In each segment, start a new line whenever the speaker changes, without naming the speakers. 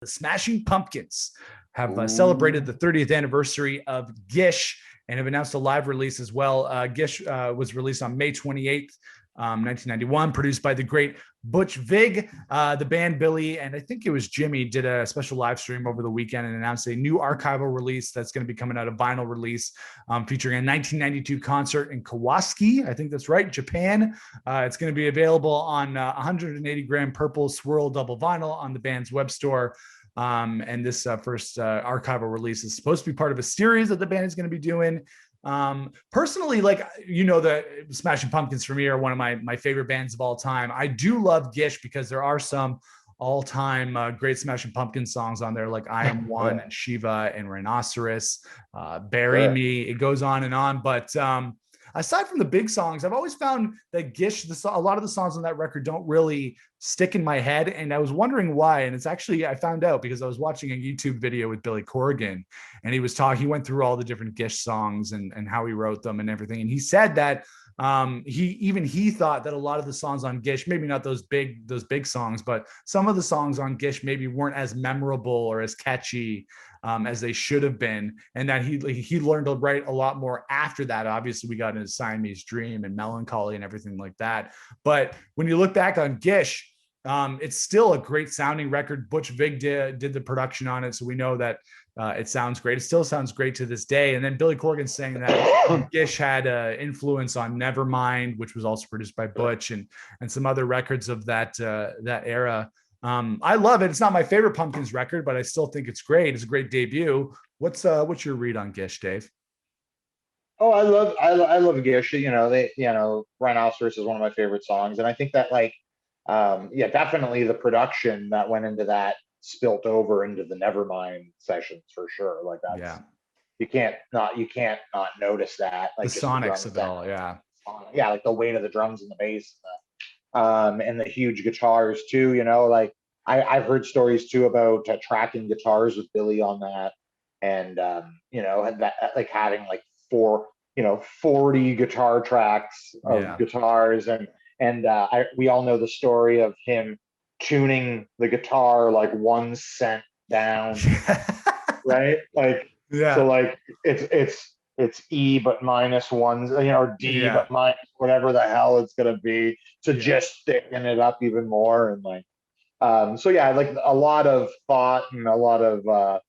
The Smashing Pumpkins have celebrated the 30th anniversary of Gish and have announced a live release as well. Gish was released on May 28th, 1991, produced by the great Butch Vig. The band Billy, and I think it was Jimmy, did a special live stream over the weekend and announced a new archival release that's going to be coming out, a vinyl release featuring a 1992 concert in Kawasaki. I think that's right, Japan. It's going to be available on 180 gram purple swirl double vinyl on the band's web store. And this first archival release is supposed to be part of a series that the band is going to be doing. Personally, like, the Smashing Pumpkins for me are one of my favorite bands of all time. I do love Gish because there are some all-time great Smashing Pumpkins songs on there, like I Am One and Shiva and Rhinoceros, Bury Me. It goes on and on. But aside from the big songs, I've always found that Gish, a lot of the songs on that record don't really stick in my head. And I was wondering why. And it's actually, I found out because I was watching a YouTube video with Billy Corgan, and he went through all the different Gish songs and how he wrote them and everything. And he said that he thought that a lot of the songs on Gish, maybe not those big songs, but some of the songs on Gish maybe weren't as memorable or as catchy as they should have been, and that he learned to write a lot more after that. Obviously, we got into Siamese Dream and Melancholy and everything like that. But when you look back on Gish, it's still a great sounding record. Butch Vig did the production on it, so we know that it sounds great. It still sounds great to this day. And then Billy Corgan saying that Gish had influence on Nevermind, which was also produced by Butch, and some other records of that era. I love it. It's not my favorite Pumpkins record, but I still think it's great. It's a great debut. What's your read on Gish, Dave?
Oh, I love Gish. Rhinoceros is one of my favorite songs, and I think that definitely the production that went into that spilt over into the Nevermind sessions for sure. Like that's you can't not notice that. Like
the sonics of it all,
like the weight of the drums and the bass. And the huge guitars too, like I've heard stories too about tracking guitars with Billy on that, and that like having like 40 guitar tracks of guitars, and we all know the story of him tuning the guitar like 1 cent down, right? So like it's E but minus ones, or D but minus whatever the hell it's gonna be to just thicken it up even more. And like like a lot of thought and a lot of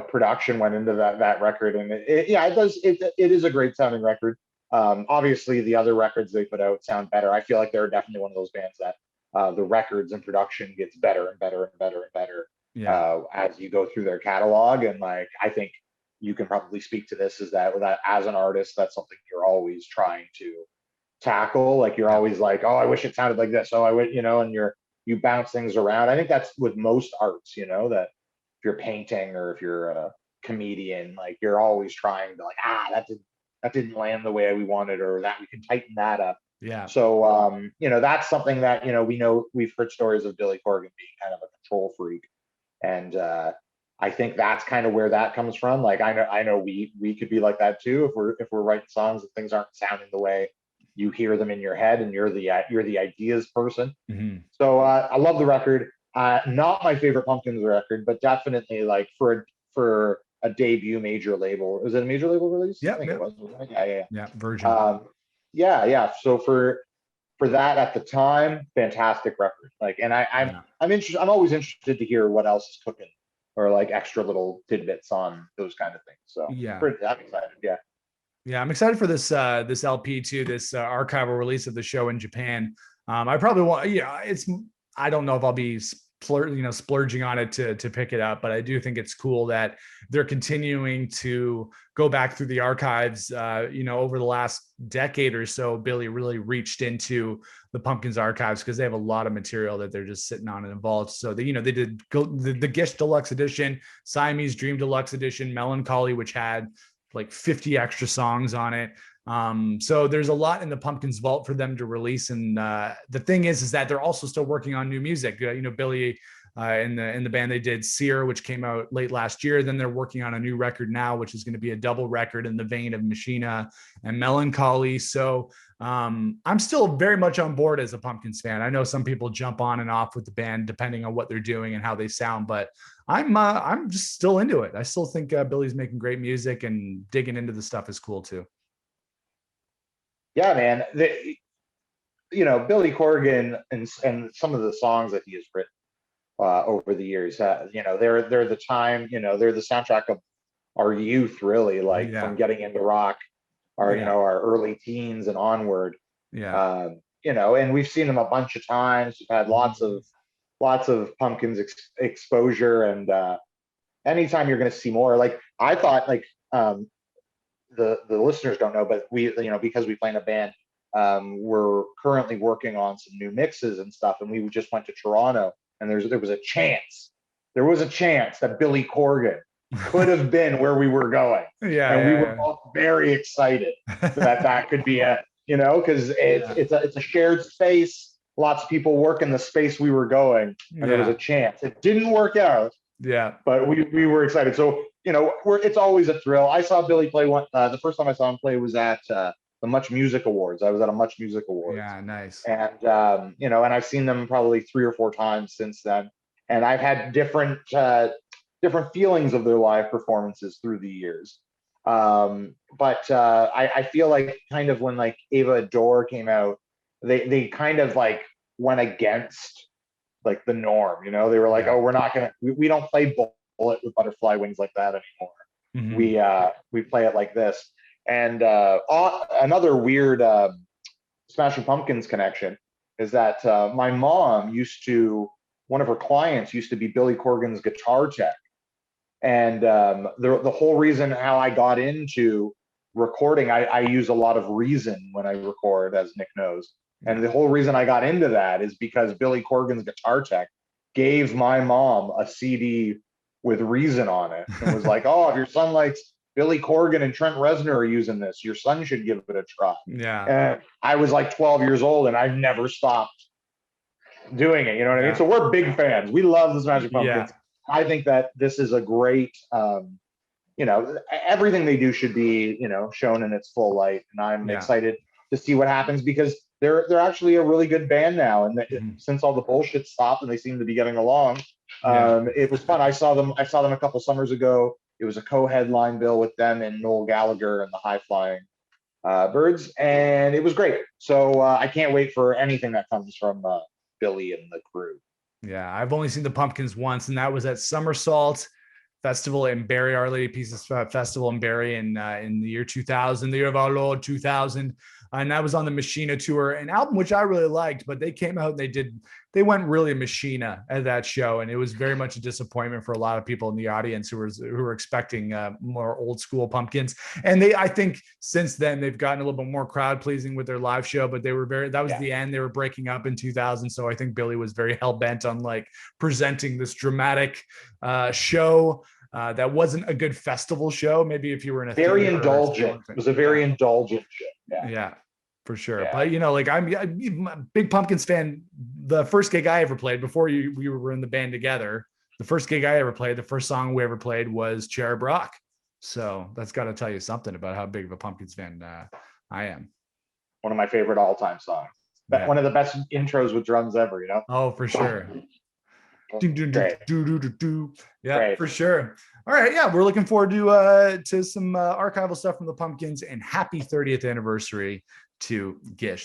production went into that record, and it is a great sounding record. Obviously the other records they put out sound better. I feel like they're definitely one of those bands that the records and production gets better and better and better and better as you go through their catalog. And like I think you can probably speak to this, is that as an artist, that's something you're always trying to tackle. Like you're always like, oh, I wish it sounded like this. Oh, I would, and you bounce things around. I think that's with most arts, that if you're painting or if you're a comedian, like you're always trying to like, that didn't land the way we wanted, or that we can tighten that up.
Yeah.
So, that's something that, we've heard stories of Billy Corgan being kind of a control freak. And, I think that's kind of where that comes from. Like I know we could be like that too if we're writing songs and things aren't sounding the way you hear them in your head, and you're the ideas person.
Mm-hmm.
So I love the record. Not my favorite Pumpkins record, but definitely like for a debut major label. Was it a major label release?
Yeah,
I think it was.
Yeah, Virgin.
So for that at the time, fantastic record. Like, and I'm interested. I'm always interested to hear what else is cooking, or like extra little tidbits on those kind of things. So I'm excited.
I'm excited for this LP too, this archival release of the show in Japan. I probably want, I don't know if I'll be splurging on it to pick it up, but I do think it's cool that they're continuing to go back through the archives. Over the last decade or so, Billy really reached into the Pumpkins archives because they have a lot of material that they're just sitting on and involved. So they did the Gish Deluxe Edition, Siamese Dream Deluxe Edition, Melancholy, which had like 50 extra songs on it. So there's a lot in the Pumpkins vault for them to release. And the thing is that they're also still working on new music. Billy in the band. They did Sear, which came out late last year. Then they're working on a new record now, which is going to be a double record in the vein of Machina and Melancholy. So I'm still very much on board as a Pumpkins fan. I know some people jump on and off with the band depending on what they're doing and how they sound, but I'm just still into it. I still think Billy's making great music, and digging into the stuff is cool too.
Yeah, man. Billy Corgan and some of the songs that he has written over the years, they're the time, they're the soundtrack of our youth, really, like from getting into rock, our early teens and onward. And we've seen them a bunch of times. We've had lots of Pumpkins exposure, and anytime you're going to see more, like I thought, like the listeners don't know, but we, because we play in a band, we're currently working on some new mixes and stuff, and we just went to Toronto, and there was a chance that Billy Corgan could have been where we were going. And we were both very excited that could be because it's a shared space. Lots of people work in the space we were going, and there was a chance. It didn't work out. Yeah, but we were excited. So it's always a thrill. I saw Billy play the first time I saw him play was at the Much Music Awards. I was at a Much Music Awards.
Yeah, nice.
And and I've seen them probably 3 or 4 times since then, and I've had different feelings of their live performances through the years. But I feel like kind of when like Ava Adore came out, they kind of like went against like the norm. They were like, oh, we're not gonna, we don't play Bullet with butterfly wings like that anymore. We play it like this. And another weird Smashing Pumpkins connection is that my mom one of her clients used to be Billy Corgan's guitar tech. And the whole reason how I got into recording, I use a lot of Reason when I record, as Nick knows. And the whole reason I got into that is because Billy Corgan's guitar tech gave my mom a CD with Reason on it, and was like, oh, if your son likes Billy Corgan and Trent Reznor are using this, your son should give it a try. Yeah. And I was like 12 years old, and I've never stopped doing it. You know what I mean? So we're big fans. We love the Smashing Pumpkins. I think that this is a great, everything they do should be, shown in its full light. And I'm excited to see what happens, because they're actually a really good band now. And since all the bullshit stopped and they seem to be getting along, it was fun. I saw them a couple summers ago. It was a co-headline bill with them and Noel Gallagher and the High Flying Birds, and it was great. So I can't wait for anything that comes from Billy and the crew.
Yeah, I've only seen the Pumpkins once, and that was at Somersault Festival in Barrie, Our Lady Pieces Festival in Barrie in the year 2000, the year of our Lord 2000. And that was on the Machina tour, an album which I really liked, but they came out and they went really Machina at that show. And it was very much a disappointment for a lot of people in the audience who were expecting more old school Pumpkins. And I think since then they've gotten a little bit more crowd pleasing with their live show, but that was the end. They were breaking up in 2000. So I think Billy was very hell bent on like presenting this dramatic show. That wasn't a good festival show. Maybe if you were in a
very indulgent, it was a very indulgent show.
Yeah, for sure. Yeah. But like I'm a big Pumpkins fan. The first gig I ever played before we were in the band together, the first gig I ever played, the first song we ever played was Cherub Rock. So that's got to tell you something about how big of a Pumpkins fan I am.
One of my favorite all-time songs. One of the best intros with drums ever.
Oh, for sure. Yeah, great. For sure. All right, yeah, we're looking forward to some archival stuff from the Pumpkins, and happy 30th anniversary to Gish.